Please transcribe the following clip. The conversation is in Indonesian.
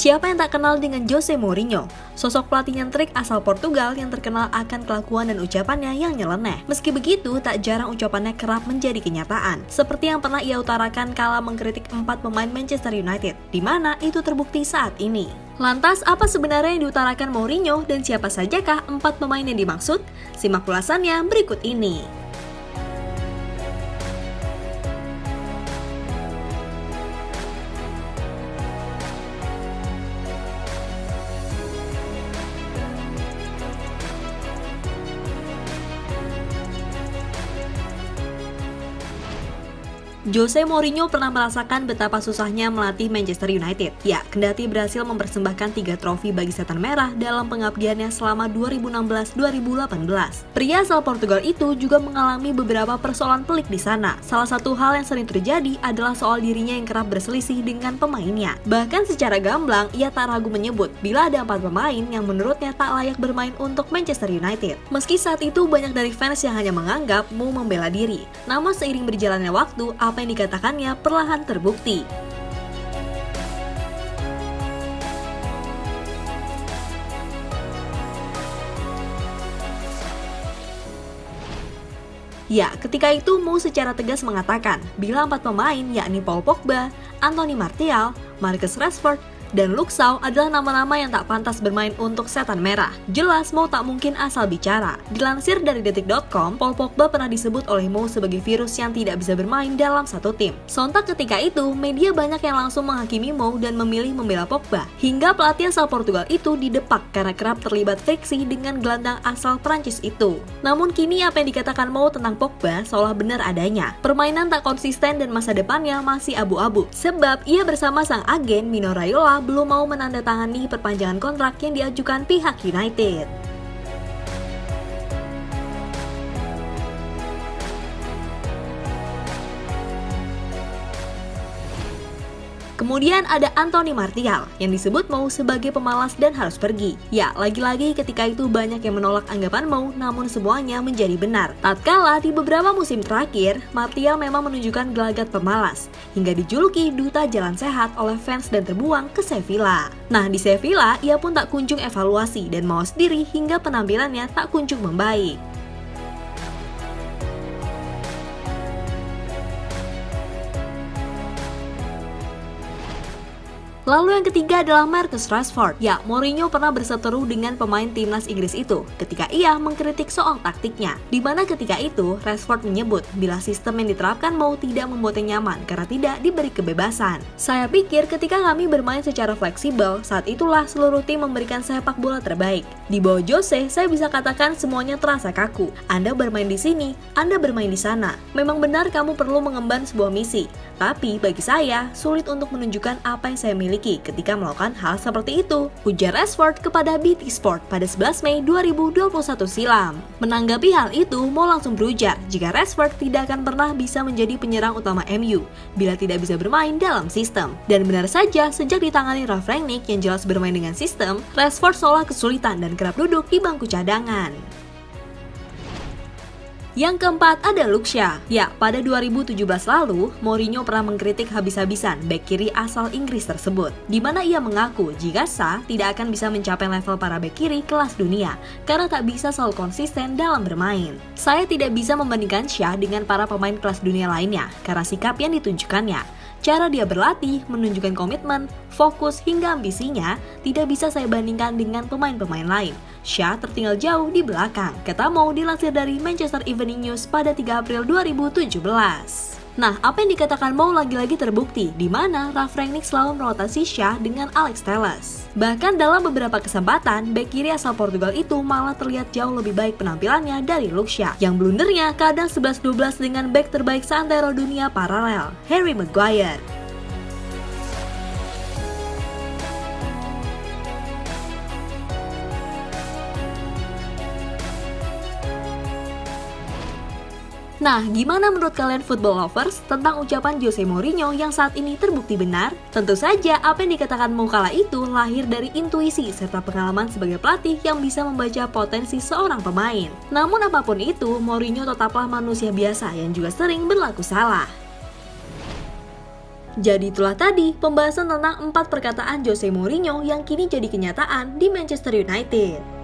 Siapa yang tak kenal dengan Jose Mourinho? Sosok pelatih nyentrik asal Portugal yang terkenal akan kelakuan dan ucapannya yang nyeleneh. Meski begitu, tak jarang ucapannya kerap menjadi kenyataan. Seperti yang pernah ia utarakan kala mengkritik 4 pemain Manchester United, di mana itu terbukti saat ini. Lantas, apa sebenarnya yang diutarakan Mourinho dan siapa sajakah 4 pemain yang dimaksud? Simak ulasannya berikut ini. Jose Mourinho pernah merasakan betapa susahnya melatih Manchester United. Ya, kendati berhasil mempersembahkan 3 trofi bagi Setan Merah dalam pengabdiannya selama 2016-2018. Pria asal Portugal itu juga mengalami beberapa persoalan pelik di sana. Salah satu hal yang sering terjadi adalah soal dirinya yang kerap berselisih dengan pemainnya. Bahkan secara gamblang, ia tak ragu menyebut bila ada 4 pemain yang menurutnya tak layak bermain untuk Manchester United. Meski saat itu banyak dari fans yang hanya menganggap mau membela diri. Namun seiring berjalannya waktu, apa yang dikatakannya perlahan terbukti. Ya, ketika itu Mo secara tegas mengatakan bila 4 pemain yakni Paul Pogba, Anthony Martial, Marcus Rashford, dan Luke Shaw adalah nama-nama yang tak pantas bermain untuk Setan Merah. Jelas Mo tak mungkin asal bicara. Dilansir dari detik.com, Paul Pogba pernah disebut oleh Mo sebagai virus yang tidak bisa bermain dalam satu tim. Sontak ketika itu, media banyak yang langsung menghakimi Mo dan memilih membela Pogba. Hingga pelatih asal Portugal itu didepak karena kerap terlibat friksi dengan gelandang asal Prancis itu. Namun kini apa yang dikatakan Mo tentang Pogba seolah benar adanya. Permainan tak konsisten dan masa depannya masih abu-abu. Sebab ia bersama sang agen Mino Raiola belum mau menandatangani perpanjangan kontrak yang diajukan pihak United. Kemudian ada Anthony Martial yang disebut Mo sebagai pemalas dan harus pergi. Ya, lagi-lagi ketika itu banyak yang menolak anggapan Mo, namun semuanya menjadi benar. Tatkala di beberapa musim terakhir, Martial memang menunjukkan gelagat pemalas, hingga dijuluki duta jalan sehat oleh fans dan terbuang ke Sevilla. Nah, di Sevilla ia pun tak kunjung evaluasi dan mawas diri hingga penampilannya tak kunjung membaik. Lalu yang ketiga adalah Marcus Rashford. Ya, Mourinho pernah berseteru dengan pemain timnas Inggris itu ketika ia mengkritik soal taktiknya. Di mana ketika itu, Rashford menyebut bila sistem yang diterapkan Mo tidak membuatnya nyaman karena tidak diberi kebebasan. Saya pikir ketika kami bermain secara fleksibel, saat itulah seluruh tim memberikan sepak bola terbaik. Di bawah Jose, saya bisa katakan semuanya terasa kaku. Anda bermain di sini, Anda bermain di sana. Memang benar kamu perlu mengemban sebuah misi. Tapi bagi saya, sulit untuk menunjukkan apa yang saya miliki ketika melakukan hal seperti itu, ujar Rashford kepada BT Sport pada 11 Mei 2021 silam. Menanggapi hal itu, Mo langsung berujar jika Rashford tidak akan pernah bisa menjadi penyerang utama MU bila tidak bisa bermain dalam sistem. Dan benar saja, sejak ditangani Ralf Rangnick yang jelas bermain dengan sistem, Rashford seolah kesulitan dan kerap duduk di bangku cadangan. Yang keempat ada Luke Shaw. Ya, pada 2017 lalu, Mourinho pernah mengkritik habis-habisan bek kiri asal Inggris tersebut, di mana ia mengaku jika Shaw tidak akan bisa mencapai level para bek kiri kelas dunia karena tak bisa selalu konsisten dalam bermain. Saya tidak bisa membandingkan Shaw dengan para pemain kelas dunia lainnya karena sikap yang ditunjukkannya. Cara dia berlatih, menunjukkan komitmen, fokus, hingga ambisinya tidak bisa saya bandingkan dengan pemain-pemain lain. Shaw tertinggal jauh di belakang, kata Mo dilansir dari Manchester Evening News pada 3 April 2017. Nah, apa yang dikatakan Mo lagi-lagi terbukti, di mana Ralf Rangnick selalu merotasi Shaw dengan Alex Telles. Bahkan dalam beberapa kesempatan, bek kiri asal Portugal itu malah terlihat jauh lebih baik penampilannya dari Luke Shaw, yang blundernya kadang 11-12 dengan bek terbaik seantero dunia paralel, Harry Maguire. Nah, gimana menurut kalian football lovers tentang ucapan Jose Mourinho yang saat ini terbukti benar? Tentu saja apa yang dikatakan Mo kala itu lahir dari intuisi serta pengalaman sebagai pelatih yang bisa membaca potensi seorang pemain. Namun apapun itu, Mourinho tetaplah manusia biasa yang juga sering berlaku salah. Jadi itulah tadi pembahasan tentang 4 perkataan Jose Mourinho yang kini jadi kenyataan di Manchester United.